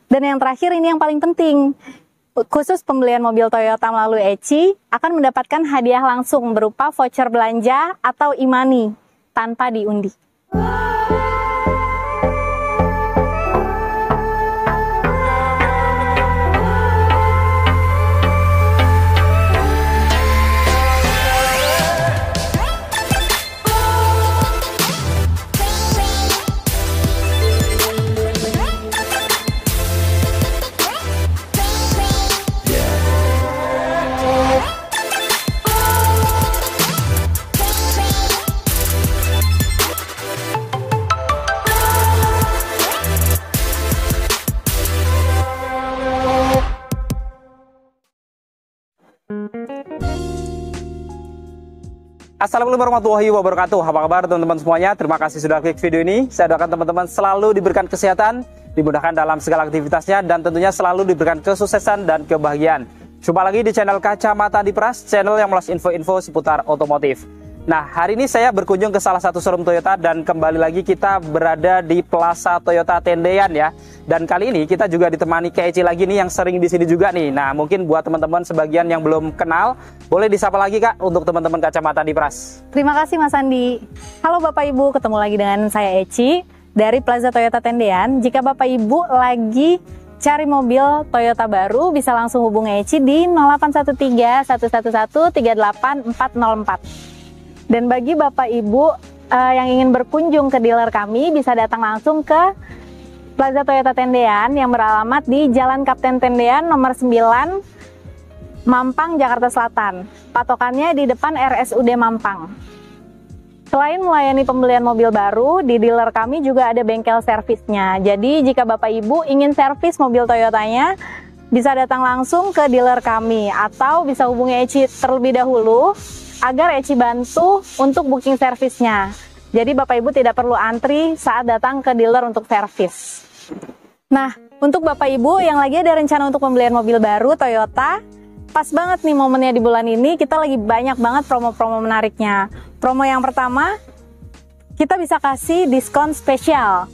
Dan yang terakhir ini yang paling penting, khusus pembelian mobil Toyota melalui Eci akan mendapatkan hadiah langsung berupa voucher belanja atau e-money tanpa diundi. Assalamualaikum warahmatullahi wabarakatuh. Apa kabar teman-teman semuanya? Terima kasih sudah klik video ini. Saya doakan teman-teman selalu diberikan kesehatan, dimudahkan dalam segala aktivitasnya, dan tentunya selalu diberikan kesuksesan dan kebahagiaan. Jumpa lagi di channel Kacamata Diperas, channel yang melas info-info seputar otomotif. Nah, hari ini saya berkunjung ke salah satu showroom Toyota dan kembali lagi kita berada di Plaza Toyota Tendean ya. Dan kali ini kita juga ditemani Kak Eci lagi nih yang sering di sini juga nih. Nah, mungkin buat teman-teman sebagian yang belum kenal, boleh disapa lagi Kak untuk teman-teman Kacamata Diperas. Terima kasih Mas Andi. Halo Bapak Ibu, ketemu lagi dengan saya Eci dari Plaza Toyota Tendean. Jika Bapak Ibu lagi cari mobil Toyota baru, bisa langsung hubungi Eci di 0813 111 38404. Dan bagi Bapak Ibu yang ingin berkunjung ke dealer kami, bisa datang langsung ke Plaza Toyota Tendean yang beralamat di Jalan Kapten Tendean nomor 9, Mampang, Jakarta Selatan. Patokannya di depan RSUD Mampang. Selain melayani pembelian mobil baru, di dealer kami juga ada bengkel servisnya. Jadi jika Bapak Ibu ingin servis mobil Toyotanya, bisa datang langsung ke dealer kami atau bisa hubungi Eci terlebih dahulu agar Eci bantu untuk booking servisnya. Jadi Bapak Ibu tidak perlu antri saat datang ke dealer untuk servis. Nah, untuk Bapak Ibu yang lagi ada rencana untuk pembelian mobil baru Toyota, pas banget nih momennya di bulan ini, kita lagi banyak banget promo-promo menariknya. Promo yang pertama, kita bisa kasih diskon spesial.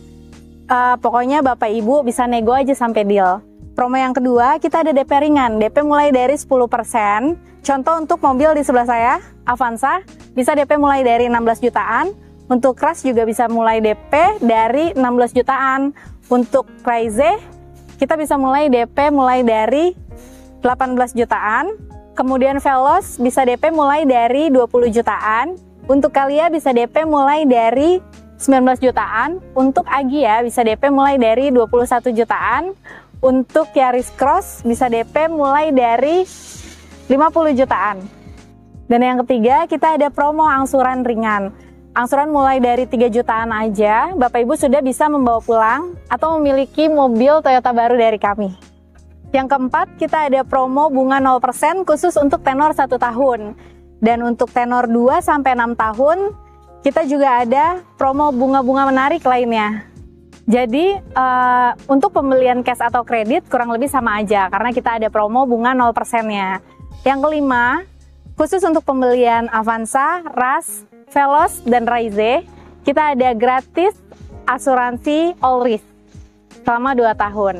Pokoknya Bapak Ibu bisa nego aja sampai deal. Promo yang kedua, kita ada DP ringan, DP mulai dari 10%. Contoh untuk mobil di sebelah saya, Avanza, bisa DP mulai dari 16 jutaan. Untuk Rush juga bisa mulai DP dari 16 jutaan. Untuk Raize, kita bisa mulai DP mulai dari 18 jutaan. Kemudian Veloz bisa DP mulai dari 20 jutaan. Untuk Calya bisa DP mulai dari 19 jutaan. Untuk Agya bisa DP mulai dari 21 jutaan. Untuk Yaris Cross bisa DP mulai dari 50 jutaan. Dan yang ketiga, kita ada promo angsuran ringan. Angsuran mulai dari 3 jutaan aja, Bapak Ibu sudah bisa membawa pulang atau memiliki mobil Toyota baru dari kami. Yang keempat, kita ada promo bunga 0% khusus untuk tenor 1 tahun. Dan untuk tenor 2-6 tahun, kita juga ada promo bunga-bunga menarik lainnya. Jadi untuk pembelian cash atau kredit kurang lebih sama aja karena kita ada promo bunga 0%-nya. Yang kelima, khusus untuk pembelian Avanza, Rush, Veloz, dan Raize, kita ada gratis asuransi all risk selama 2 tahun.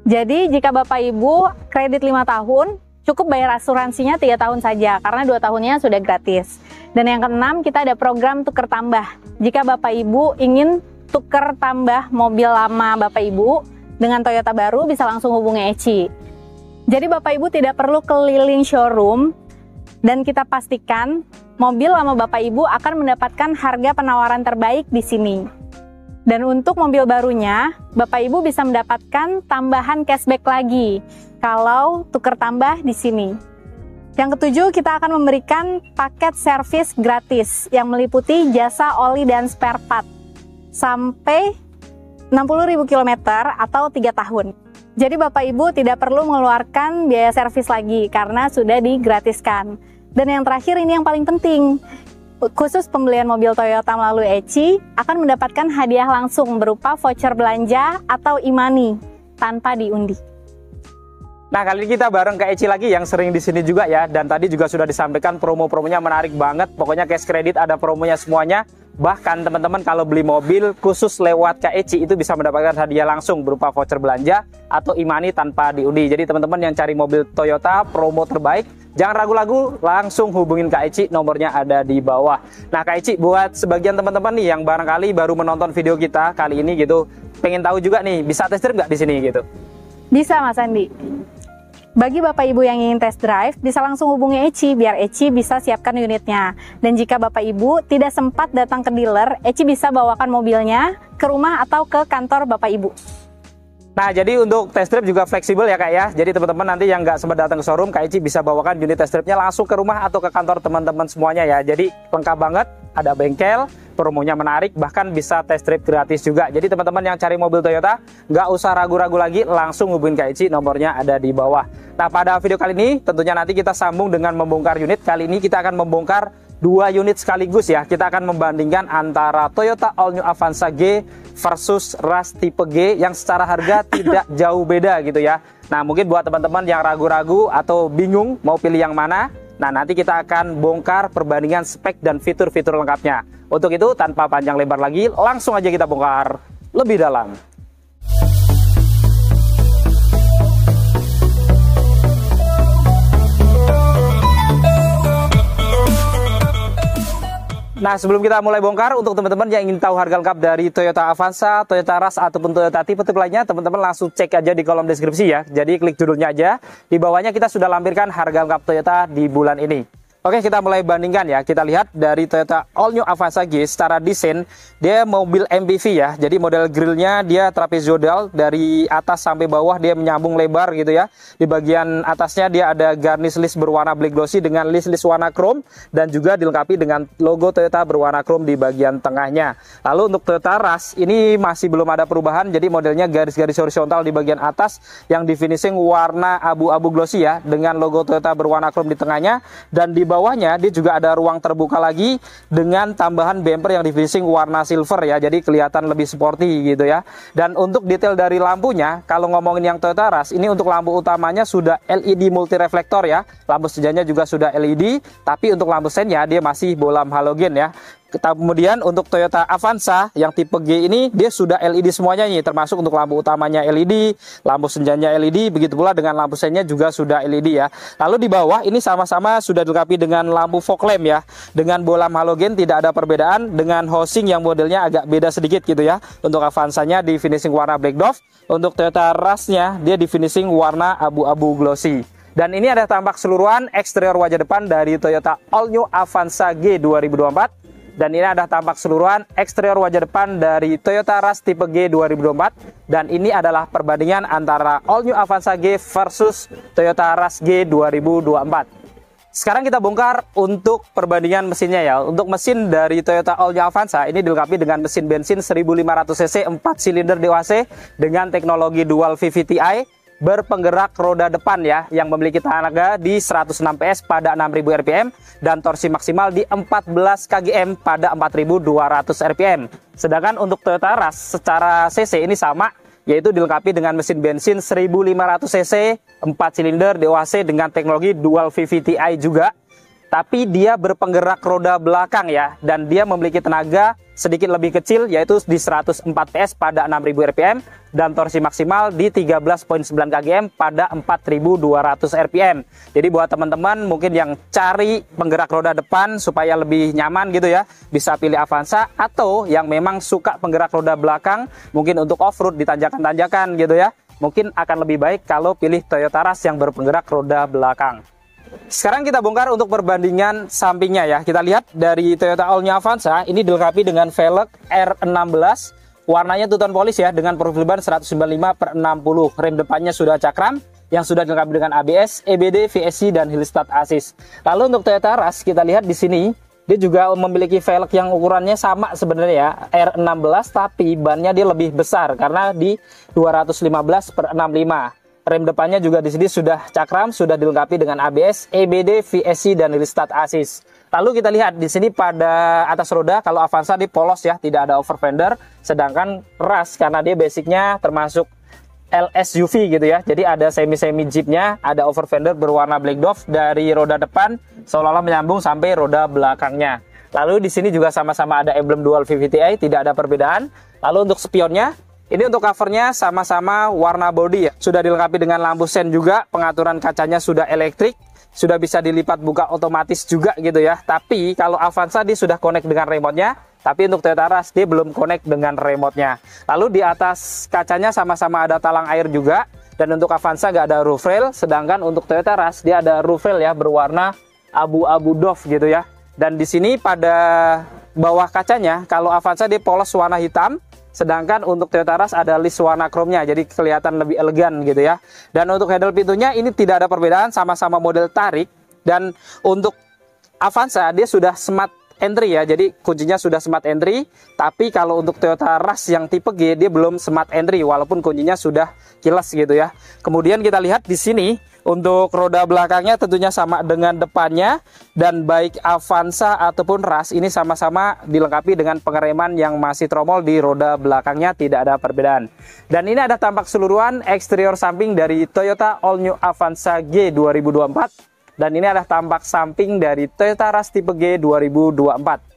Jadi jika Bapak Ibu kredit 5 tahun, cukup bayar asuransinya 3 tahun saja karena 2 tahunnya sudah gratis. Dan yang keenam, kita ada program tuker tambah. Jika Bapak Ibu ingin tuker tambah mobil lama Bapak Ibu dengan Toyota baru, bisa langsung hubungi Eci. Jadi Bapak Ibu tidak perlu keliling showroom dan kita pastikan mobil lama Bapak Ibu akan mendapatkan harga penawaran terbaik di sini. Dan untuk mobil barunya, Bapak Ibu bisa mendapatkan tambahan cashback lagi kalau tuker tambah di sini. Yang ketujuh, kita akan memberikan paket servis gratis yang meliputi jasa oli dan spare part sampai 60.000 km atau 3 tahun. Jadi Bapak Ibu tidak perlu mengeluarkan biaya servis lagi karena sudah digratiskan. Dan yang terakhir ini yang paling penting, khusus pembelian mobil Toyota melalui Eci akan mendapatkan hadiah langsung berupa voucher belanja atau e-money tanpa diundi. Nah, kali ini kita bareng Kak Eci lagi yang sering di sini juga ya. Dan tadi juga sudah disampaikan promo-promonya menarik banget. Pokoknya cash kredit ada promonya semuanya. Bahkan teman-teman kalau beli mobil khusus lewat KEC itu bisa mendapatkan hadiah langsung berupa voucher belanja atau e-money tanpa diundi. Jadi teman-teman yang cari mobil Toyota promo terbaik, jangan ragu-ragu, langsung hubungin Kak Eci, nomornya ada di bawah. Nah Kak Eci, buat sebagian teman-teman nih yang barangkali baru menonton video kita kali ini gitu, pengen tahu juga nih, bisa test drive nggak di sini gitu? Bisa Mas Andi. Bagi Bapak Ibu yang ingin test drive, bisa langsung hubungi Eci biar Eci bisa siapkan unitnya. Dan jika Bapak Ibu tidak sempat datang ke dealer, Eci bisa bawakan mobilnya ke rumah atau ke kantor Bapak Ibu. Nah, jadi untuk test drive juga fleksibel ya Kak ya. Jadi teman-teman nanti yang nggak sempat datang ke showroom, Kak Eci bisa bawakan unit test drive-nya langsung ke rumah atau ke kantor teman-teman semuanya ya. Jadi lengkap banget, ada bengkel, promonya menarik, bahkan bisa test drive gratis juga. Jadi teman-teman yang cari mobil Toyota, nggak usah ragu-ragu lagi, langsung hubungin Kak Eci, nomornya ada di bawah. Nah, pada video kali ini tentunya nanti kita sambung dengan membongkar unit. Kali ini kita akan membongkar 2 unit sekaligus ya. Kita akan membandingkan antara Toyota All New Avanza G versus Rush tipe G yang secara harga tidak jauh beda gitu ya. Nah, mungkin buat teman-teman yang ragu-ragu atau bingung mau pilih yang mana, nah nanti kita akan bongkar perbandingan spek dan fitur-fitur lengkapnya. Untuk itu tanpa panjang lebar lagi, langsung aja kita bongkar lebih dalam. Nah, sebelum kita mulai bongkar, untuk teman-teman yang ingin tahu harga lengkap dari Toyota Avanza, Toyota Rush, ataupun Toyota tipe-tipe lainnya, teman-teman langsung cek aja di kolom deskripsi ya. Jadi klik judulnya aja, di bawahnya kita sudah lampirkan harga lengkap Toyota di bulan ini. Oke, kita mulai bandingkan ya. Kita lihat dari Toyota All New Avanza G secara desain, dia mobil MPV ya. Jadi model grillnya dia trapezoidal, dari atas sampai bawah dia menyambung lebar gitu ya. Di bagian atasnya dia ada garnish list berwarna black glossy dengan list warna chrome, dan juga dilengkapi dengan logo Toyota berwarna chrome di bagian tengahnya. Lalu untuk Toyota Rush ini masih belum ada perubahan, jadi modelnya garis-garis horizontal di bagian atas yang di finishing warna abu-abu glossy ya, dengan logo Toyota berwarna chrome di tengahnya, dan di bawahnya dia juga ada ruang terbuka lagi dengan tambahan bumper yang di finishing warna silver ya, jadi kelihatan lebih sporty gitu ya. Dan untuk detail dari lampunya, kalau ngomongin yang Toyota Rush ini, untuk lampu utamanya sudah LED multi reflektor ya, lampu sejanya juga sudah LED, tapi untuk lampu sennya dia masih bolam halogen ya. Kemudian untuk Toyota Avanza yang tipe G ini dia sudah LED semuanya nih, termasuk untuk lampu utamanya LED, lampu senjanya LED, begitu pula dengan lampu sennya juga sudah LED ya. Lalu di bawah ini sama-sama sudah dilengkapi dengan lampu fog lamp ya, dengan bolam halogen, tidak ada perbedaan, dengan housing yang modelnya agak beda sedikit gitu ya. Untuk Avanzanya di finishing warna black dove, untuk Toyota Rush-nya dia di finishing warna abu-abu glossy. Dan ini ada tampak keseluruhan eksterior wajah depan dari Toyota All New Avanza G 2024. Dan ini ada tampak keseluruhan eksterior wajah depan dari Toyota Rush tipe G 2024. Dan ini adalah perbandingan antara All New Avanza G versus Toyota Rush G 2024. Sekarang kita bongkar untuk perbandingan mesinnya ya. Untuk mesin dari Toyota All New Avanza ini dilengkapi dengan mesin bensin 1500 cc 4 silinder DOHC dengan teknologi dual VVT-i, berpenggerak roda depan ya, yang memiliki tenaga di 106 PS pada 6000 rpm dan torsi maksimal di 14 kgm pada 4200 rpm. Sedangkan untuk Toyota Rush secara cc ini sama, yaitu dilengkapi dengan mesin bensin 1500 cc 4 silinder DOHC dengan teknologi dual VVT-i juga, tapi dia berpenggerak roda belakang ya, dan dia memiliki tenaga sedikit lebih kecil, yaitu di 104 PS pada 6000 rpm dan torsi maksimal di 13,9 kgm pada 4200 rpm. Jadi buat teman-teman mungkin yang cari penggerak roda depan supaya lebih nyaman gitu ya, bisa pilih Avanza, atau yang memang suka penggerak roda belakang mungkin untuk off-road di tanjakan-tanjakan gitu ya, mungkin akan lebih baik kalau pilih Toyota Rush yang berpenggerak roda belakang. Sekarang kita bongkar untuk perbandingan sampingnya ya. Kita lihat dari Toyota All New Avanza ini dilengkapi dengan velg R16, warnanya two tone polish ya, dengan profil ban 195/60. Rem depannya sudah cakram yang sudah dilengkapi dengan ABS, EBD, VSC dan Hill Start Assist. Lalu untuk Toyota Rush kita lihat di sini dia juga memiliki velg yang ukurannya sama sebenarnya ya, R16, tapi bannya dia lebih besar karena di 215/65. Rem depannya juga di sini sudah cakram, sudah dilengkapi dengan ABS, EBD, VSC dan Hill Start Assist. Lalu kita lihat di sini pada atas roda, kalau Avanza di polos ya, tidak ada over fender, sedangkan Rush karena dia basicnya termasuk LSUV gitu ya, jadi ada semi jeepnya, ada over fender berwarna black dove dari roda depan seolah-olah menyambung sampai roda belakangnya. Lalu di sini juga sama-sama ada emblem dual VVTi, tidak ada perbedaan. Lalu untuk spionnya, ini untuk covernya sama-sama warna body ya. Sudah dilengkapi dengan lampu sen juga, pengaturan kacanya sudah elektrik, sudah bisa dilipat buka otomatis juga gitu ya. Tapi kalau Avanza dia sudah connect dengan remote-nya, tapi untuk Toyota Rush dia belum connect dengan remote-nya. Lalu di atas kacanya sama-sama ada talang air juga. Dan untuk Avanza nggak ada roof rail, sedangkan untuk Toyota Rush dia ada roof rail ya, berwarna abu-abu doff gitu ya. Dan di sini pada bawah kacanya, kalau Avanza dia polos warna hitam, sedangkan untuk Toyota Rush ada list warna chrome-nya, jadi kelihatan lebih elegan gitu ya. Dan untuk handle pintunya ini tidak ada perbedaan, sama-sama model tarik. Dan untuk Avanza dia sudah smart entry ya, jadi kuncinya sudah smart entry. Tapi kalau untuk Toyota Rush yang tipe G dia belum smart entry, walaupun kuncinya sudah keyless gitu ya. Kemudian kita lihat di sini untuk roda belakangnya tentunya sama dengan depannya, dan baik Avanza ataupun Rush ini sama-sama dilengkapi dengan pengereman yang masih tromol di roda belakangnya, tidak ada perbedaan. Dan ini ada tampak keseluruhan eksterior samping dari Toyota All New Avanza G 2024. Dan ini adalah tampak samping dari Toyota Rush tipe G 2024.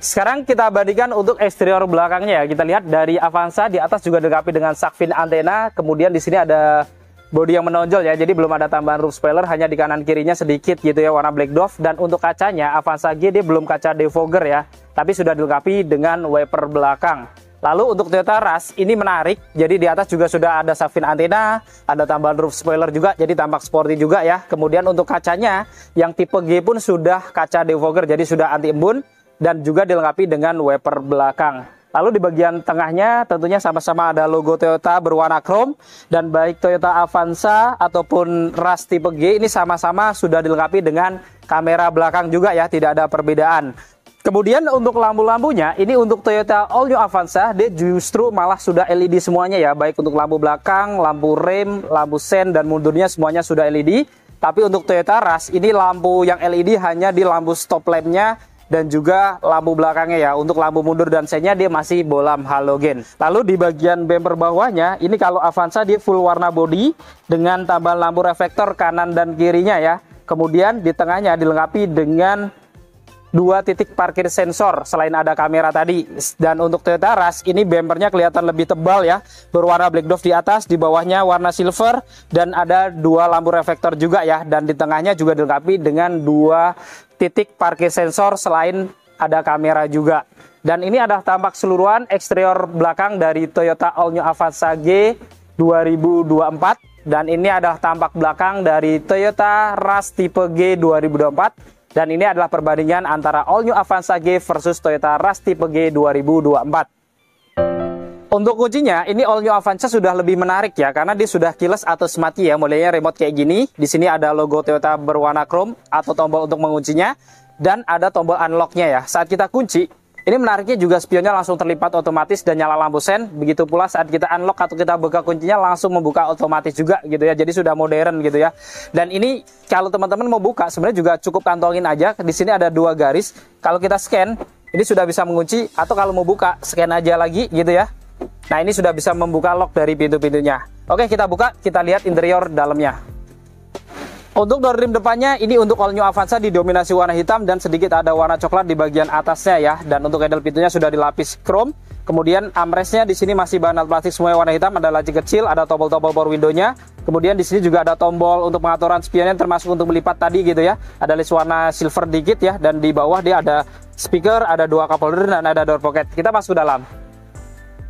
Sekarang kita bandingkan untuk eksterior belakangnya ya. Kita lihat dari Avanza di atas juga dilengkapi dengan shark fin antena. Kemudian di sini ada bodi yang menonjol ya. Jadi belum ada tambahan roof spoiler, hanya di kanan kirinya sedikit gitu ya, warna black doff. Dan untuk kacanya Avanza G dia belum kaca defogger ya, tapi sudah dilengkapi dengan wiper belakang. Lalu untuk Toyota Rush ini menarik, jadi di atas juga sudah ada shark fin antena, ada tambahan roof spoiler juga, jadi tampak sporty juga ya. Kemudian untuk kacanya yang tipe G pun sudah kaca defogger, jadi sudah anti embun dan juga dilengkapi dengan wiper belakang. Lalu di bagian tengahnya tentunya sama-sama ada logo Toyota berwarna chrome, dan baik Toyota Avanza ataupun Rush tipe G ini sama-sama sudah dilengkapi dengan kamera belakang juga ya, tidak ada perbedaan. Kemudian untuk lampu-lampunya, ini untuk Toyota All New Avanza dia justru malah sudah LED semuanya ya, baik untuk lampu belakang, lampu rem, lampu sen, dan mundurnya semuanya sudah LED. Tapi untuk Toyota Rush ini lampu yang LED hanya di lampu stop lampnya dan juga lampu belakangnya ya. Untuk lampu mundur dan sennya dia masih bolam halogen. Lalu di bagian bumper bawahnya, ini kalau Avanza dia full warna body dengan tambahan lampu reflektor kanan dan kirinya ya. Kemudian di tengahnya dilengkapi dengan 2 titik parkir sensor selain ada kamera tadi. Dan untuk Toyota Rush ini bumpernya kelihatan lebih tebal ya, berwarna black doff di atas, di bawahnya warna silver, dan ada 2 lampu reflektor juga ya. Dan di tengahnya juga dilengkapi dengan 2 titik parkir sensor selain ada kamera juga. Dan ini adalah tampak keseluruhan eksterior belakang dari Toyota All New Avanza G 2024. Dan ini adalah tampak belakang dari Toyota Rush tipe G 2024. Dan ini adalah perbandingan antara All New Avanza G versus Toyota Rush tipe G 2024. Untuk kuncinya, ini All New Avanza sudah lebih menarik ya, karena dia sudah keyless atau smart key ya, modelnya remote kayak gini. Di sini ada logo Toyota berwarna chrome atau tombol untuk menguncinya, dan ada tombol unlocknya ya. Saat kita kunci, ini menariknya juga spionnya langsung terlipat otomatis dan nyala lampu sen. Begitu pula saat kita unlock atau kita buka kuncinya langsung membuka otomatis juga gitu ya. Jadi sudah modern gitu ya. Dan ini kalau teman-teman mau buka sebenarnya juga cukup kantongin aja. Di sini ada 2 garis. Kalau kita scan, ini sudah bisa mengunci, atau kalau mau buka scan aja lagi gitu ya. Nah, ini sudah bisa membuka lock dari pintu-pintunya. Oke, kita buka, kita lihat interior dalamnya. Untuk door rim depannya, ini untuk All New Avanza didominasi warna hitam dan sedikit ada warna coklat di bagian atasnya ya. Dan untuk handle pintunya sudah dilapis chrome. Kemudian armrestnya di sini masih bahan plastik semua warna hitam, ada laci kecil, ada tombol-tombol power window-nya. Kemudian di sini juga ada tombol untuk pengaturan spionnya termasuk untuk melipat tadi gitu ya. Ada list warna silver dikit ya, dan di bawah dia ada speaker, ada 2 cup holder, dan ada door pocket. Kita masuk dalam.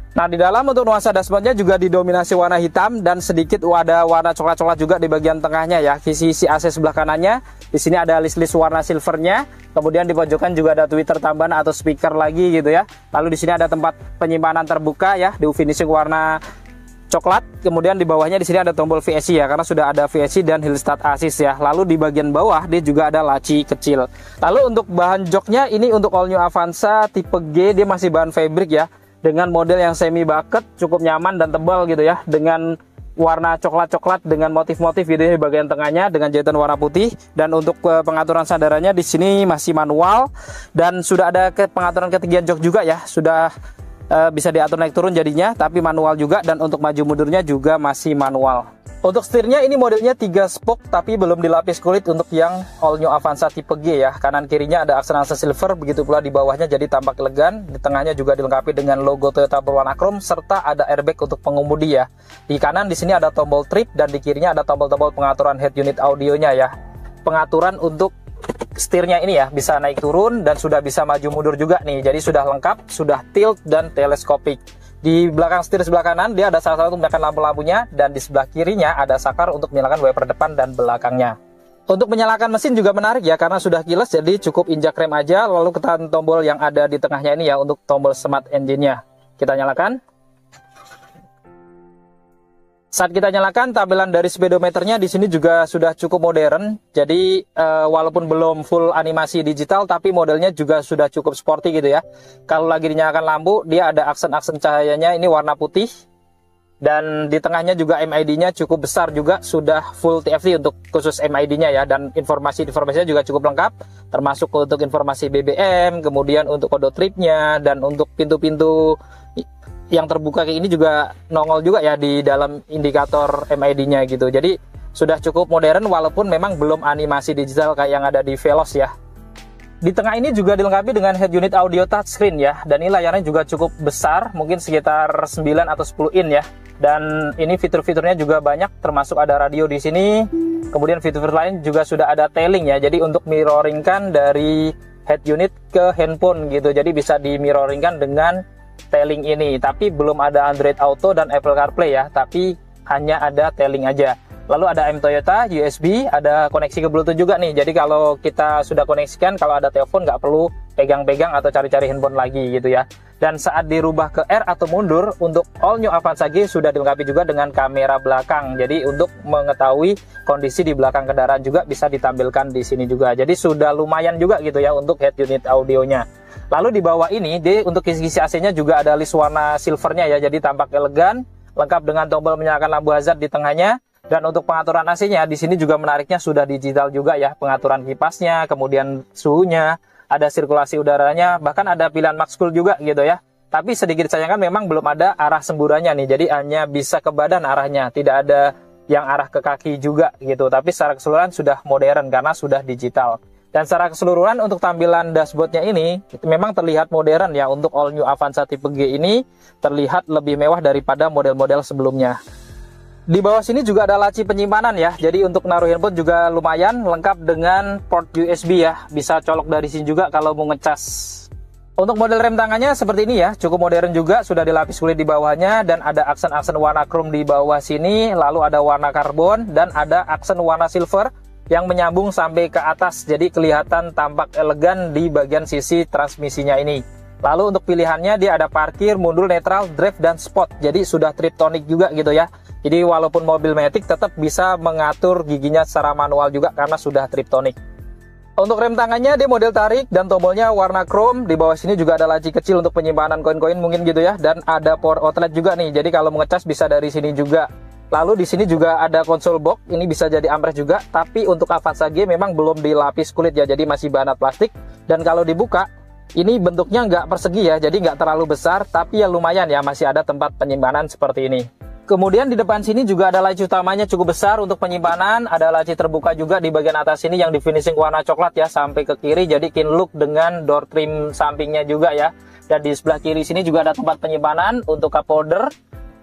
Nah, di dalam untuk nuansa dashboardnya juga didominasi warna hitam dan sedikit ada warna coklat-coklat juga di bagian tengahnya ya. Sisi AC sebelah kanannya, di sini ada list-list warna silvernya. Kemudian di pojokan juga ada tweeter tambahan atau speaker lagi gitu ya. Lalu di sini ada tempat penyimpanan terbuka ya, di finishing warna coklat. Kemudian di bawahnya di sini ada tombol VSC ya, karena sudah ada VSC dan hill start assist ya. Lalu di bagian bawah dia juga ada laci kecil. Lalu untuk bahan joknya, ini untuk All New Avanza tipe G dia masih bahan fabric ya, dengan model yang semi bucket, cukup nyaman dan tebal gitu ya, dengan warna coklat-coklat dengan motif-motif gitu ya di bagian tengahnya dengan jahitan warna putih. Dan untuk pengaturan sandarannya di sini masih manual, dan sudah ada pengaturan ketinggian jok juga ya, sudah bisa diatur naik turun jadinya, tapi manual juga. Dan untuk maju mundurnya juga masih manual. Untuk setirnya ini modelnya 3 spoke tapi belum dilapis kulit untuk yang all new Avanza tipe G ya. Kanan kirinya ada aksen-aksen silver, begitu pula di bawahnya jadi tampak elegan. Di tengahnya juga dilengkapi dengan logo Toyota berwarna chrome serta ada airbag untuk pengemudi ya. Di kanan di sini ada tombol trip dan di kirinya ada tombol-tombol pengaturan head unit audionya ya. Pengaturan untuk setirnya ini ya bisa naik turun dan sudah bisa maju mundur juga nih. Jadi sudah lengkap, sudah tilt dan teleskopik. Di belakang setir sebelah kanan dia ada salah satu untuk menyalakan lampu-lampunya dan di sebelah kirinya ada saklar untuk menyalakan wiper depan dan belakangnya. Untuk menyalakan mesin juga menarik ya karena sudah kilas, jadi cukup injak rem aja lalu tekan tombol yang ada di tengahnya ini ya untuk tombol smart engine-nya. Kita nyalakan. Saat kita nyalakan, tampilan dari speedometernya di sini juga sudah cukup modern. Jadi walaupun belum full animasi digital, tapi modelnya juga sudah cukup sporty gitu ya. Kalau lagi dinyalakan lampu, dia ada aksen-aksen cahayanya ini warna putih. Dan di tengahnya juga MID-nya cukup besar juga, sudah full TFT untuk khusus MID-nya ya. Dan informasinya juga cukup lengkap, termasuk untuk informasi BBM, kemudian untuk kode tripnya, dan untuk pintu-pintu yang terbuka kayak ini juga nongol juga ya di dalam indikator MID-nya gitu. Jadi sudah cukup modern walaupun memang belum animasi digital kayak yang ada di Veloz ya. Di tengah ini juga dilengkapi dengan head unit audio touchscreen ya. Dan ini layarnya juga cukup besar, mungkin sekitar 9 atau 10 in ya. Dan ini fitur-fiturnya juga banyak, termasuk ada radio di sini. Kemudian fitur-fitur lain juga sudah ada tailing ya. Jadi untuk mirroringkan dari head unit ke handphone gitu. Jadi bisa di mirroringkan dengan tailing ini, tapi belum ada Android Auto dan Apple CarPlay ya, tapi hanya ada tailing aja. Lalu ada M Toyota, USB, ada koneksi ke Bluetooth juga nih. Jadi kalau kita sudah koneksikan, kalau ada telepon nggak perlu pegang-pegang atau cari-cari handphone lagi gitu ya. Dan saat dirubah ke R atau mundur, untuk all new Avanza G sudah dilengkapi juga dengan kamera belakang. Jadi untuk mengetahui kondisi di belakang kendaraan juga bisa ditampilkan di sini juga. Jadi sudah lumayan juga gitu ya untuk head unit audionya. Lalu di bawah ini, untuk kisi-kisi AC-nya juga ada list warna silvernya ya, jadi tampak elegan, lengkap dengan tombol menyalakan lampu hazard di tengahnya. Dan untuk pengaturan AC-nya, di sini juga menariknya sudah digital juga ya, pengaturan kipasnya, kemudian suhunya, ada sirkulasi udaranya, bahkan ada pilihan max cool juga gitu ya. Tapi sedikit sayangkan memang belum ada arah semburannya nih, jadi hanya bisa ke badan arahnya, tidak ada yang arah ke kaki juga gitu. Tapi secara keseluruhan sudah modern karena sudah digital. Dan secara keseluruhan untuk tampilan dashboardnya ini memang terlihat modern ya. Untuk all new Avanza tipe G ini terlihat lebih mewah daripada model-model sebelumnya. Di bawah sini juga ada laci penyimpanan ya. Jadi untuk naruh handphone juga lumayan, lengkap dengan port USB ya. Bisa colok dari sini juga kalau mau ngecas. Untuk model rem tangannya seperti ini ya, cukup modern juga, sudah dilapis kulit di bawahnya dan ada aksen-aksen warna chrome di bawah sini, lalu ada warna karbon dan ada aksen warna silver yang menyambung sampai ke atas, jadi kelihatan tampak elegan di bagian sisi transmisinya ini. Lalu untuk pilihannya dia ada parkir, mundur, netral, drive, dan sport. Jadi sudah triptonic juga gitu ya. Jadi walaupun mobil matic tetap bisa mengatur giginya secara manual juga karena sudah triptonic. Untuk rem tangannya dia model tarik dan tombolnya warna chrome. Di bawah sini juga ada laci kecil untuk penyimpanan koin-koin mungkin gitu ya. Dan ada power outlet juga nih, jadi kalau mau ngecas bisa dari sini juga. Lalu di sini juga ada konsol box, ini bisa jadi armrest juga, tapi untuk Avanza G memang belum dilapis kulit ya, jadi masih bahan plastik. Dan kalau dibuka, ini bentuknya nggak persegi ya, jadi nggak terlalu besar, tapi ya lumayan ya, masih ada tempat penyimpanan seperti ini. Kemudian di depan sini juga ada laci utamanya cukup besar untuk penyimpanan, ada laci terbuka juga di bagian atas sini yang di finishing warna coklat ya, sampai ke kiri, jadi kin look dengan door trim sampingnya juga ya. Dan di sebelah kiri sini juga ada tempat penyimpanan untuk cup holder.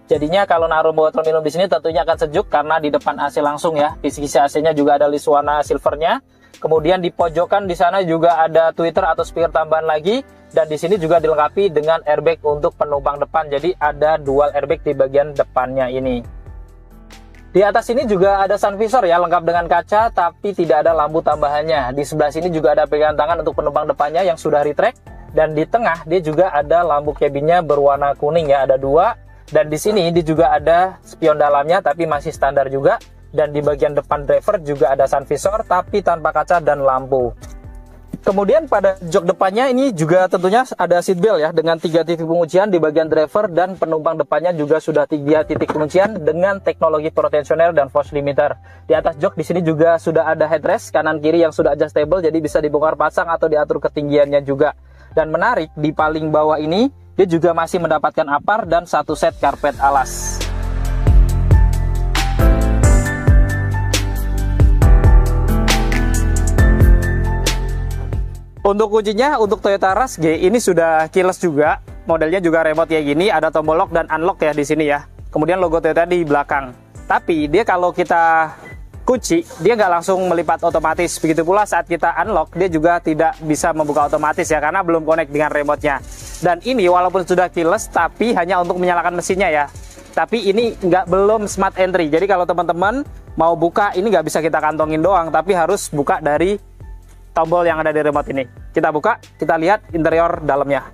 Jadinya kalau naruh botol minum di sini tentunya akan sejuk karena di depan AC langsung ya. Kisi-kisi AC-nya juga ada list warna silvernya. Kemudian di pojokan di sana juga ada tweeter atau speaker tambahan lagi. Dan di sini juga dilengkapi dengan airbag untuk penumpang depan. Jadi ada dual airbag di bagian depannya ini. Di atas sini juga ada sun visor ya, lengkap dengan kaca tapi tidak ada lampu tambahannya. Di sebelah sini juga ada pegangan tangan untuk penumpang depannya yang sudah retract. Dan di tengah dia juga ada lampu cabinnya berwarna kuning ya, ada 2. Dan di sini dia juga ada spion dalamnya tapi masih standar juga. Dan di bagian depan driver juga ada sun visor tapi tanpa kaca dan lampu. Kemudian pada jok depannya ini juga tentunya ada seat belt ya, dengan 3 titik penguncian di bagian driver, dan penumpang depannya juga sudah 3 titik penguncian dengan teknologi pro tensioner dan force limiter. Di atas jok di sini juga sudah ada headrest kanan kiri yang sudah adjustable, jadi bisa dibongkar pasang atau diatur ketinggiannya juga. Dan menarik, di paling bawah ini dia juga masih mendapatkan apar dan 1 set karpet alas. Untuk kuncinya untuk Toyota Rush G ini sudah keyless juga, modelnya juga remote kayak gini, ada tombol lock dan unlock ya di sini ya. Kemudian logo Toyota di belakang. Tapi dia kalau kita kunci, dia nggak langsung melipat otomatis. Begitu pula saat kita unlock, dia juga tidak bisa membuka otomatis ya, karena belum connect dengan remote-nya. Dan ini walaupun sudah keyless, tapi hanya untuk menyalakan mesinnya ya. Tapi ini belum smart entry. Jadi kalau teman-teman mau buka, ini nggak bisa kita kantongin doang, tapi harus buka dari tombol yang ada di remote ini. Kita buka, kita lihat interior dalamnya.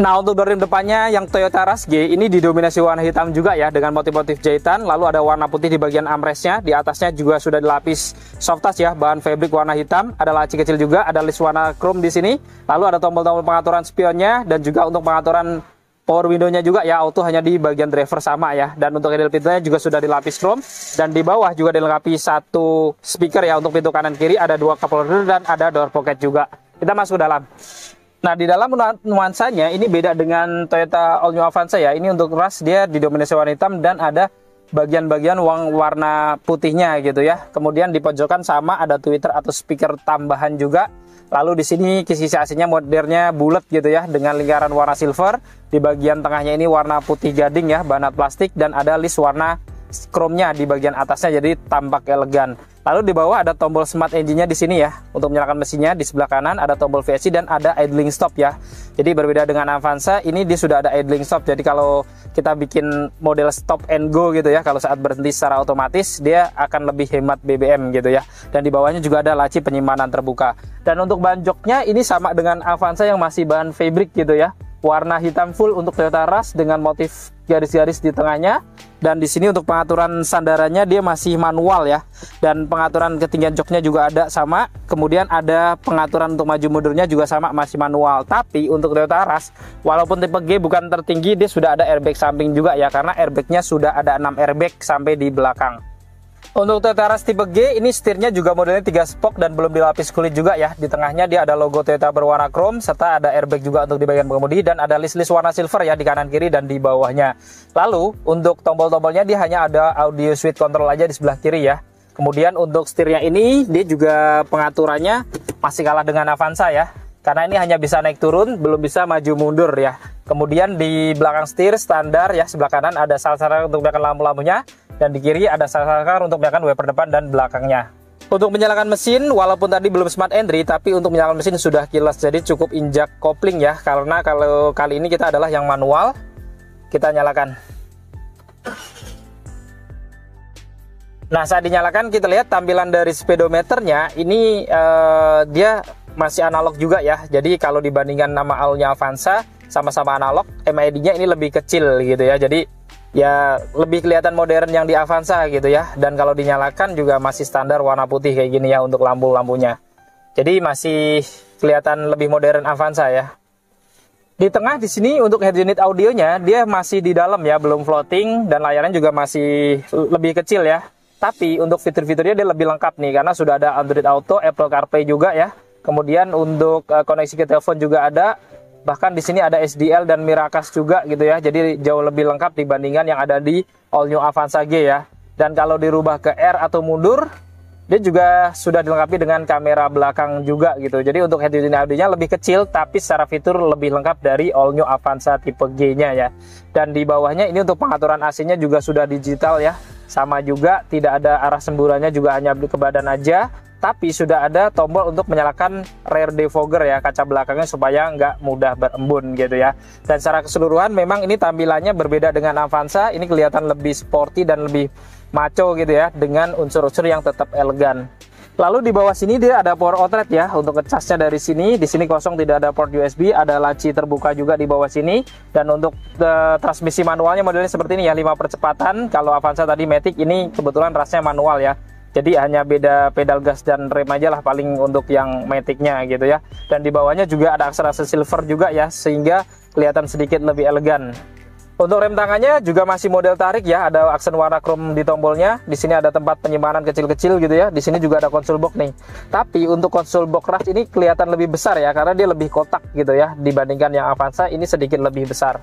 Nah, untuk door rim depannya yang Toyota Rush G ini didominasi warna hitam juga ya, dengan motif-motif jahitan. Lalu ada warna putih di bagian armrestnya. Di atasnya juga sudah dilapis soft touch ya, bahan fabric warna hitam. Ada laci kecil juga, ada list warna chrome di sini. Lalu ada tombol-tombol pengaturan spionnya dan juga untuk pengaturan power window-nya juga ya, auto hanya di bagian driver sama ya. Dan untuk handle pintunya juga sudah dilapis chrome. Dan di bawah juga dilengkapi satu speaker ya, untuk pintu kanan kiri ada 2 cup holder dan ada door pocket juga. Kita masuk dalam. Nah, di dalam nuansanya ini beda dengan Toyota All New Avanza ya. Ini untuk Rush dia didominasi warna hitam dan ada bagian-bagian warna putihnya gitu ya. Kemudian di pojokan sama ada tweeter atau speaker tambahan juga. Lalu di sini sisi AC-nya modernnya bulat gitu ya, dengan lingkaran warna silver. Di bagian tengahnya ini warna putih gading ya, bahan plastik, dan ada list warna chrome-nya di bagian atasnya, jadi tampak elegan. Lalu di bawah ada tombol smart engine-nya di sini ya, untuk menyalakan mesinnya. Di sebelah kanan ada tombol VSC dan ada idling stop ya. Jadi berbeda dengan Avanza, ini dia sudah ada idling stop. Jadi kalau kita bikin model stop and go gitu ya, kalau saat berhenti secara otomatis, dia akan lebih hemat BBM gitu ya. Dan di bawahnya juga ada laci penyimpanan terbuka. Dan untuk ban joknya ini sama dengan Avanza yang masih bahan fabric gitu ya. Warna hitam full untuk Toyota Rush dengan motif garis-garis di tengahnya. Dan di sini untuk pengaturan sandarannya dia masih manual ya. Dan pengaturan ketinggian joknya juga ada sama. Kemudian ada pengaturan untuk maju mundurnya juga sama, masih manual. Tapi untuk Toyota Rush, walaupun tipe G bukan tertinggi, dia sudah ada airbag samping juga ya. Karena airbagnya sudah ada 6 airbag sampai di belakang. Untuk Toyota Rush tipe G ini setirnya juga modelnya 3 spoke dan belum dilapis kulit juga ya. Di tengahnya dia ada logo Toyota berwarna chrome, serta ada airbag juga untuk di bagian pengemudi, dan ada list-list warna silver ya di kanan kiri dan di bawahnya. Lalu untuk tombol-tombolnya dia hanya ada audio switch control aja di sebelah kiri ya. Kemudian untuk setirnya ini dia juga pengaturannya masih kalah dengan Avanza ya, karena ini hanya bisa naik turun, belum bisa maju mundur ya. Kemudian di belakang setir standar ya, sebelah kanan ada sasar untuk menyalakan lampu-lampunya, dan di kiri ada sasar untuk menyalakan wiper depan dan belakangnya. Untuk menyalakan mesin, walaupun tadi belum smart entry, tapi untuk menyalakan mesin sudah keyless, jadi cukup injak kopling ya, karena kalau kali ini kita adalah yang manual. Kita nyalakan. Nah, saat dinyalakan kita lihat tampilan dari speedometernya ini dia masih analog juga ya. Jadi kalau dibandingkan nama All-nya Avanza, sama-sama analog, MID-nya ini lebih kecil gitu ya. Jadi ya lebih kelihatan modern yang di Avanza gitu ya. Dan kalau dinyalakan juga masih standar warna putih kayak gini ya untuk lampu-lampunya. Jadi masih kelihatan lebih modern Avanza ya. Di tengah di sini untuk head unit audionya dia masih di dalam ya, belum floating, dan layarnya juga masih lebih kecil ya. Tapi untuk fitur-fiturnya dia lebih lengkap nih, karena sudah ada Android Auto, Apple CarPlay juga ya. Kemudian untuk koneksi ke telepon juga ada. Bahkan di sini ada SDL dan Miracast juga gitu ya. Jadi jauh lebih lengkap dibandingkan yang ada di All New Avanza G ya. Dan kalau dirubah ke R atau mundur, dia juga sudah dilengkapi dengan kamera belakang juga gitu. Jadi untuk head unit audionya lebih kecil, tapi secara fitur lebih lengkap dari All New Avanza tipe G-nya ya. Dan di bawahnya ini untuk pengaturan AC-nya juga sudah digital ya. Sama juga, tidak ada arah semburannya, juga hanya ke badan aja. Tapi sudah ada tombol untuk menyalakan rear defogger ya, kaca belakangnya, supaya nggak mudah berembun gitu ya. Dan secara keseluruhan memang ini tampilannya berbeda dengan Avanza. Ini kelihatan lebih sporty dan lebih maco gitu ya, dengan unsur-unsur yang tetap elegan. Lalu di bawah sini dia ada power outlet ya, untuk ngecasnya dari sini. Di sini kosong, tidak ada port USB, ada laci terbuka juga di bawah sini. Dan untuk transmisi manualnya modelnya seperti ini ya, 5 percepatan. Kalau Avanza tadi Matic, ini kebetulan rasnya manual ya. Jadi hanya beda pedal gas dan rem aja lah paling untuk yang Matic-nya gitu ya. Dan di bawahnya juga ada aksen-aksen silver juga ya, sehingga kelihatan sedikit lebih elegan. Untuk rem tangannya juga masih model tarik ya, ada aksen warna chrome di tombolnya. Di sini ada tempat penyimpanan kecil-kecil gitu ya. Di sini juga ada console box nih. Tapi untuk console box Rush ini kelihatan lebih besar ya, karena dia lebih kotak gitu ya, dibandingkan yang Avanza ini sedikit lebih besar.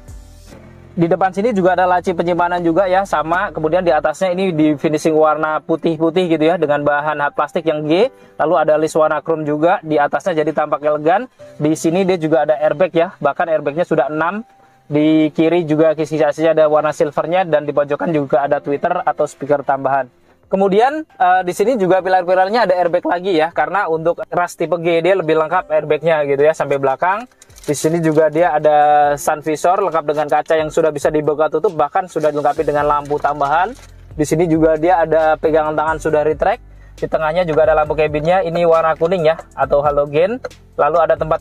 di depan sini juga ada laci penyimpanan juga ya, sama. Kemudian di atasnya ini di finishing warna putih-putih gitu ya, dengan bahan hard plastik yang G. Lalu ada list warna chrome juga di atasnya, jadi tampak elegan. Di sini dia juga ada airbag ya, bahkan airbagnya sudah 6. Di kiri juga kisi chassis ada warna silvernya, dan di pojokan juga ada tweeter atau speaker tambahan. Kemudian di sini juga pilar-pilarnya ada airbag lagi ya, karena untuk ras tipe G dia lebih lengkap airbagnya gitu ya, sampai belakang. Di sini juga dia ada sun visor lengkap dengan kaca yang sudah bisa dibuka tutup, bahkan sudah dilengkapi dengan lampu tambahan. Di sini juga dia ada pegangan tangan sudah retract. Di tengahnya juga ada lampu cabinnya, ini warna kuning ya atau halogen. Lalu ada tempat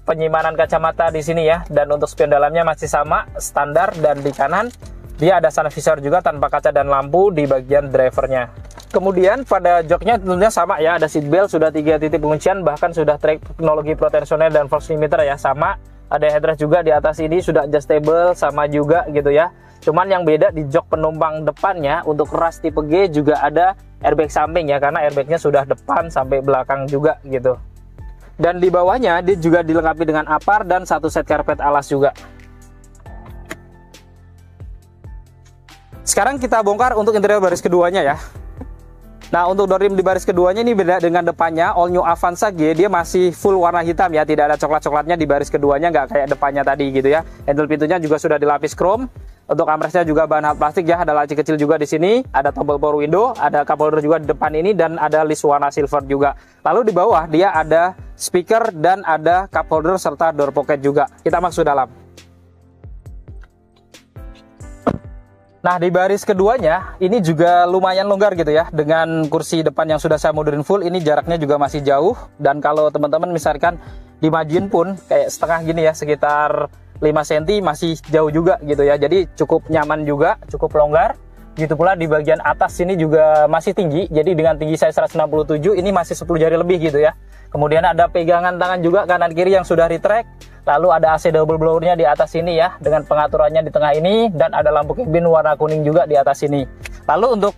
penyimpanan kacamata di sini ya, dan untuk spion dalamnya masih sama standar. Dan di kanan dia ada sun visor juga tanpa kaca dan lampu di bagian drivernya. Kemudian pada joknya tentunya sama ya, ada seat belt, sudah 3 titik penguncian, bahkan sudah teknologi pro tensioner dan force limiter ya, sama. Ada headrest juga di atas ini, sudah adjustable sama juga gitu ya. Cuman yang beda di jok penumpang depannya, untuk ras tipe G juga ada airbag samping ya, karena airbagnya sudah depan sampai belakang juga gitu. Dan di bawahnya dia juga dilengkapi dengan apar dan satu set karpet alas juga. Sekarang kita bongkar untuk interior baris keduanya ya. Nah, untuk door rim di baris keduanya ini beda dengan depannya. All new Avanza G dia masih full warna hitam ya, tidak ada coklat-coklatnya di baris keduanya, nggak kayak depannya tadi gitu ya. Handle pintunya juga sudah dilapis chrome. Untuk armrestnya juga bahan hard plastik ya, ada laci kecil juga di sini, ada tombol power window, ada cup holder juga di depan ini, dan ada list warna silver juga. Lalu di bawah dia ada speaker dan ada cup holder serta door pocket juga. Kita masuk dalam. Nah, di baris keduanya ini juga lumayan longgar gitu ya, dengan kursi depan yang sudah saya modern full. Ini jaraknya juga masih jauh, dan kalau teman-teman misalkan dimajuin pun kayak setengah gini ya, sekitar 5 cm masih jauh juga gitu ya. Jadi cukup nyaman juga, cukup longgar. Gitu pula di bagian atas sini juga masih tinggi, jadi dengan tinggi saya 167 ini masih 10 jari lebih gitu ya. Kemudian ada pegangan tangan juga kanan kiri yang sudah retract. Lalu ada AC double blowernya di atas sini ya, dengan pengaturannya di tengah ini, dan ada lampu kabin warna kuning juga di atas sini. Lalu untuk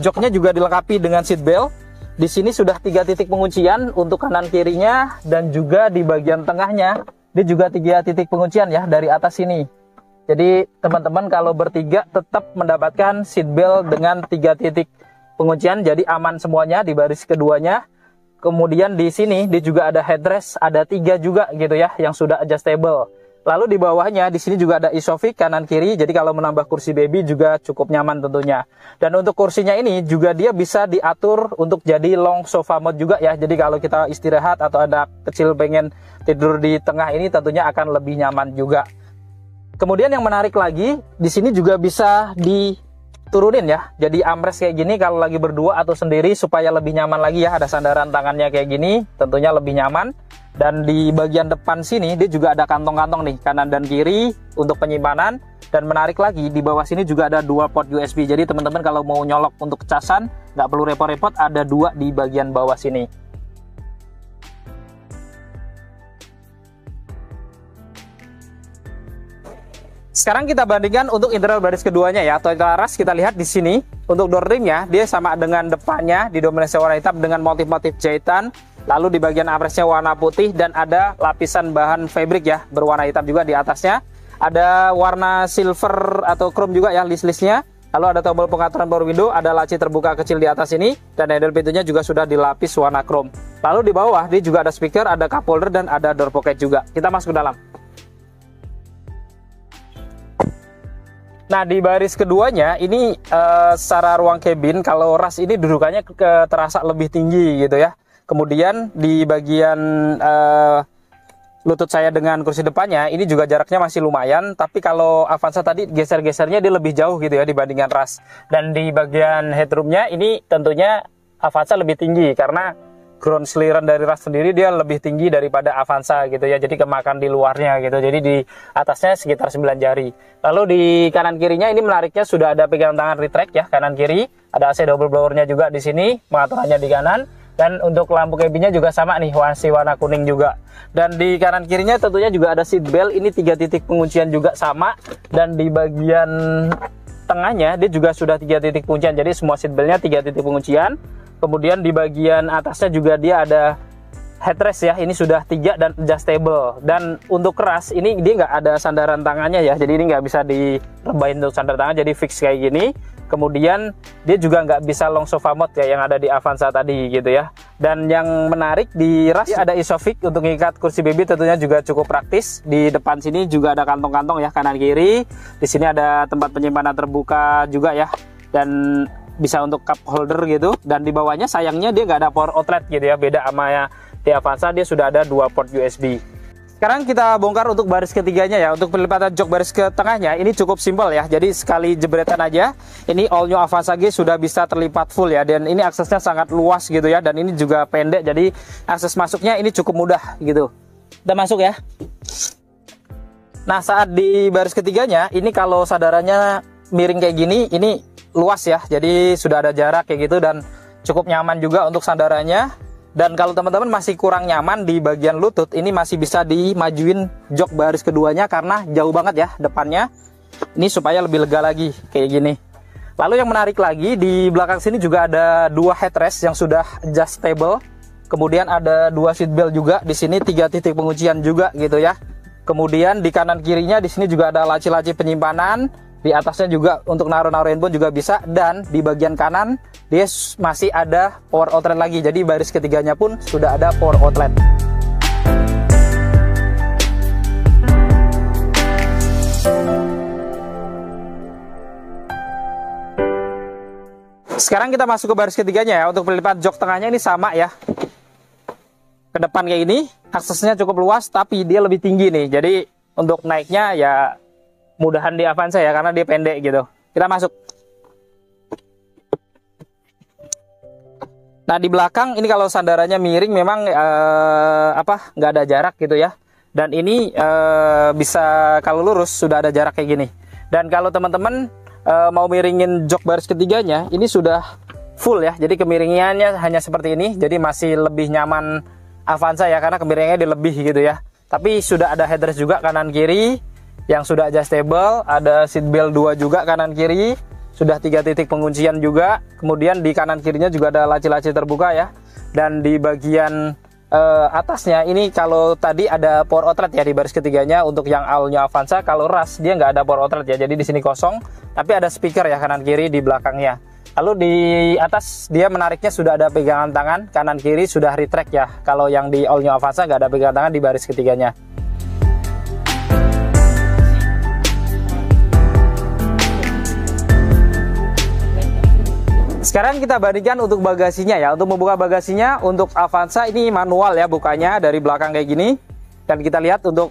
joknya juga dilengkapi dengan seat belt. Di sini sudah 3 titik penguncian untuk kanan kirinya, dan juga di bagian tengahnya dia juga 3 titik penguncian ya dari atas sini. Jadi teman-teman kalau bertiga tetap mendapatkan seat belt dengan 3 titik penguncian, jadi aman semuanya di baris keduanya. Kemudian di sini dia juga ada headrest, ada 3 juga gitu ya, yang sudah adjustable. Lalu di bawahnya di sini juga ada isofix kanan kiri, jadi kalau menambah kursi baby juga cukup nyaman tentunya. Dan untuk kursinya ini juga dia bisa diatur untuk jadi long sofa mode juga ya. Jadi kalau kita istirahat atau ada kecil pengen tidur di tengah ini, tentunya akan lebih nyaman juga. Kemudian yang menarik lagi, di sini juga bisa diturunin ya. Jadi armrest kayak gini kalau lagi berdua atau sendiri supaya lebih nyaman lagi ya. Ada sandaran tangannya kayak gini, tentunya lebih nyaman. Dan di bagian depan sini dia juga ada kantong-kantong nih, kanan dan kiri untuk penyimpanan. Dan menarik lagi, di bawah sini juga ada 2 port USB. Jadi teman-teman kalau mau nyolok untuk casan, nggak perlu repot-repot, ada 2 di bagian bawah sini. Sekarang kita bandingkan untuk interior baris keduanya ya. Toyota Rush kita lihat di sini untuk door rimnya dia sama dengan depannya, didominasi warna hitam dengan motif-motif jahitan. Lalu di bagian armrestnya warna putih, dan ada lapisan bahan fabric ya berwarna hitam juga di atasnya. Ada warna silver atau chrome juga ya list-listnya. Lalu ada tombol pengaturan power window, ada laci terbuka kecil di atas ini, dan handle pintunya juga sudah dilapis warna chrome. Lalu di bawah dia juga ada speaker, ada cup holder, dan ada door pocket juga. Kita masuk ke dalam. Nah, di baris keduanya ini secara ruang cabin, kalau Rush ini dudukannya terasa lebih tinggi gitu ya. Kemudian di bagian lutut saya dengan kursi depannya ini juga jaraknya masih lumayan, tapi kalau Avanza tadi geser-gesernya dia lebih jauh gitu ya dibandingkan Rush. Dan di bagian headroomnya ini tentunya Avanza lebih tinggi karena ground clearance dari Rush sendiri dia lebih tinggi daripada Avanza gitu ya, jadi kemakan di luarnya gitu, jadi di atasnya sekitar 9 jari. Lalu di kanan kirinya ini menariknya sudah ada pegangan tangan retract ya, kanan kiri, ada AC double blowernya juga di sini, pengaturannya di kanan, dan untuk lampu cabinnya juga sama nih, masih warna kuning juga. Dan di kanan kirinya tentunya juga ada seat belt, ini 3 titik penguncian juga sama, dan di bagian tengahnya dia juga sudah 3 titik penguncian, jadi semua seat beltnya 3 titik penguncian. Kemudian di bagian atasnya juga dia ada headrest ya, ini sudah 3 dan adjustable. Dan untuk keras ini dia nggak ada sandaran tangannya ya, jadi ini nggak bisa direbahin untuk sandar tangan, jadi fix kayak gini. Kemudian dia juga nggak bisa long sofa mode ya yang ada di Avanza tadi gitu ya. Dan yang menarik di ras ada Isofix untuk mengikat kursi baby, tentunya juga cukup praktis. Di depan sini juga ada kantong-kantong ya, kanan kiri. Di sini ada tempat penyimpanan terbuka juga ya, dan bisa untuk cup holder gitu. Dan di bawahnya sayangnya dia nggak ada power outlet gitu ya, beda sama ya di Avanza, dia sudah ada 2 port USB. Sekarang kita bongkar untuk baris ketiganya ya. Untuk pelipatan jok baris ke tengahnya ini cukup simpel ya. Jadi sekali jebretan aja, ini all new Avanza G sudah bisa terlipat full ya. Dan ini aksesnya sangat luas gitu ya. Dan ini juga pendek, jadi akses masuknya ini cukup mudah gitu. Kita masuk ya. Nah, saat di baris ketiganya, ini kalau sadarannya miring kayak gini, ini luas ya. Jadi sudah ada jarak kayak gitu dan cukup nyaman juga untuk sandarannya. Dan kalau teman-teman masih kurang nyaman di bagian lutut, ini masih bisa dimajuin jok baris keduanya karena jauh banget ya depannya. Ini supaya lebih lega lagi kayak gini. Lalu yang menarik lagi, di belakang sini juga ada 2 headrest yang sudah adjustable. Kemudian ada 2 seat belt juga, di sini 3 titik penguncian juga gitu ya. Kemudian di kanan kirinya di sini juga ada laci-laci penyimpanan. Di atasnya juga untuk naruh-naruh handphone juga bisa, dan di bagian kanan dia masih ada power outlet lagi. Jadi baris ketiganya pun sudah ada power outlet. Sekarang kita masuk ke baris ketiganya ya. Untuk pelipat jok tengahnya ini sama ya. Ke depan kayak gini, aksesnya cukup luas tapi dia lebih tinggi nih. Jadi untuk naiknya ya mudahan di Avanza ya, karena dia pendek gitu. Kita masuk. Nah, di belakang ini kalau sandarannya miring memang nggak ada jarak gitu ya. Dan ini bisa kalau lurus sudah ada jarak kayak gini. Dan kalau teman-teman mau miringin jok baris ketiganya, ini sudah full ya. Jadi kemiringannya hanya seperti ini. Jadi masih lebih nyaman Avanza ya, karena kemiringannya dia lebih gitu ya. Tapi sudah ada headrest juga kanan kiri yang sudah adjustable, ada seat belt 2 juga kanan kiri, sudah 3 titik penguncian juga. Kemudian di kanan kirinya juga ada laci-laci terbuka ya. Dan di bagian atasnya ini kalau tadi ada power outlet ya di baris ketiganya untuk yang all new Avanza. Kalau ras dia nggak ada power outlet ya, jadi di sini kosong, tapi ada speaker ya kanan kiri di belakangnya. Lalu di atas dia menariknya sudah ada pegangan tangan, kanan kiri sudah retract ya. Kalau yang di all new Avanza nggak ada pegangan tangan di baris ketiganya. Sekarang kita bandingkan untuk bagasinya ya. Untuk membuka bagasinya untuk Avanza ini manual ya bukanya dari belakang kayak gini. Dan kita lihat untuk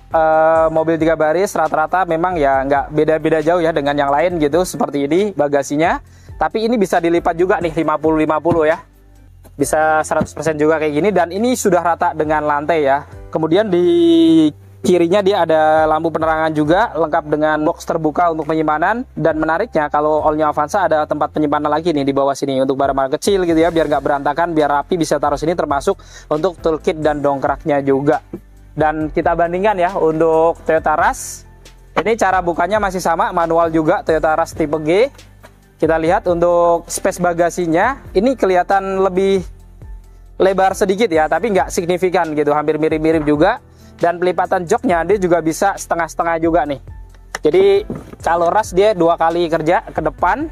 mobil 3 baris rata-rata memang ya nggak beda-beda jauh ya dengan yang lain gitu. Seperti ini bagasinya. Tapi ini bisa dilipat juga nih 50-50 ya. Bisa 100% juga kayak gini. Dan ini sudah rata dengan lantai ya. Kemudian di kirinya dia ada lampu penerangan juga, lengkap dengan box terbuka untuk penyimpanan. Dan menariknya kalau all new Avanza ada tempat penyimpanan lagi nih di bawah sini untuk barang-barang kecil gitu ya, biar nggak berantakan, biar rapi, bisa taruh sini, termasuk untuk toolkit dan dongkraknya juga. Dan kita bandingkan ya untuk Toyota Rush, ini cara bukanya masih sama, manual juga Toyota Rush tipe G. Kita lihat untuk space bagasinya ini kelihatan lebih lebar sedikit ya, tapi nggak signifikan gitu, hampir mirip-mirip juga. Dan pelipatan joknya dia juga bisa setengah-setengah juga nih. Jadi kalau Rush dia 2 kali kerja ke depan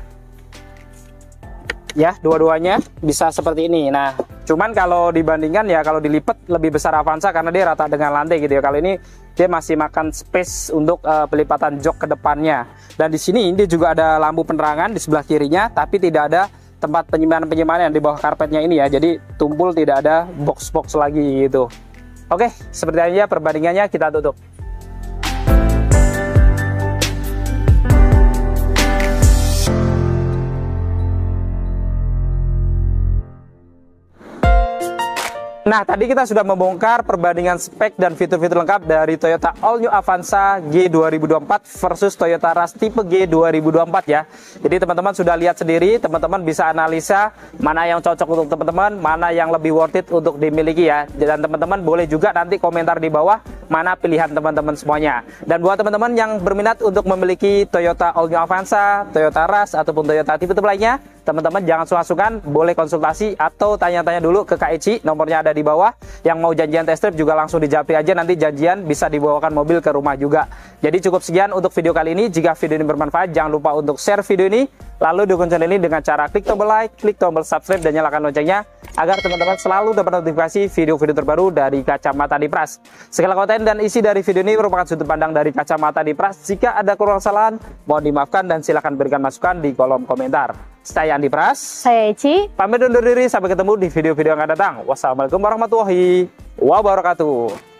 ya, dua-duanya bisa seperti ini. Nah, cuman kalau dibandingkan ya, kalau dilipat lebih besar Avanza karena dia rata dengan lantai gitu ya. Kali ini dia masih makan space untuk pelipatan jok ke depannya. Dan di sini dia juga ada lampu penerangan di sebelah kirinya, tapi tidak ada tempat penyimpanan yang di bawah karpetnya ini ya. Jadi tumpul, tidak ada box-box lagi gitu. Oke, seperti aja perbandingannya, kita tutup. Nah, tadi kita sudah membongkar perbandingan spek dan fitur-fitur lengkap dari Toyota All New Avanza G 2024 versus Toyota Rush tipe G 2024 ya. Jadi teman-teman sudah lihat sendiri, teman-teman bisa analisa mana yang cocok untuk teman-teman, mana yang lebih worth it untuk dimiliki ya. Dan teman-teman boleh juga nanti komentar di bawah mana pilihan teman-teman semuanya. Dan buat teman-teman yang berminat untuk memiliki Toyota All New Avanza, Toyota Rush, ataupun Toyota tipe-tipe lainnya, teman-teman jangan sungkan-sungkan, boleh konsultasi atau tanya-tanya dulu ke Kak Eci, nomornya ada di bawah. Yang mau janjian test drive juga langsung dijapri aja, nanti janjian bisa dibawakan mobil ke rumah juga. Jadi cukup sekian untuk video kali ini. Jika video ini bermanfaat, jangan lupa untuk share video ini, lalu dukung channel ini dengan cara klik tombol like, klik tombol subscribe, dan nyalakan loncengnya agar teman-teman selalu dapat notifikasi video-video terbaru dari Kacamata Dipras. Segala konten dan isi dari video ini merupakan sudut pandang dari Kacamata Dipras. Jika ada kurang kesalahan, mohon dimaafkan dan silahkan berikan masukan di kolom komentar. Saya Andi Pras, Saya Eci. pamit undur diri, sampai ketemu di video-video yang akan datang. Wassalamualaikum warahmatullahi wabarakatuh.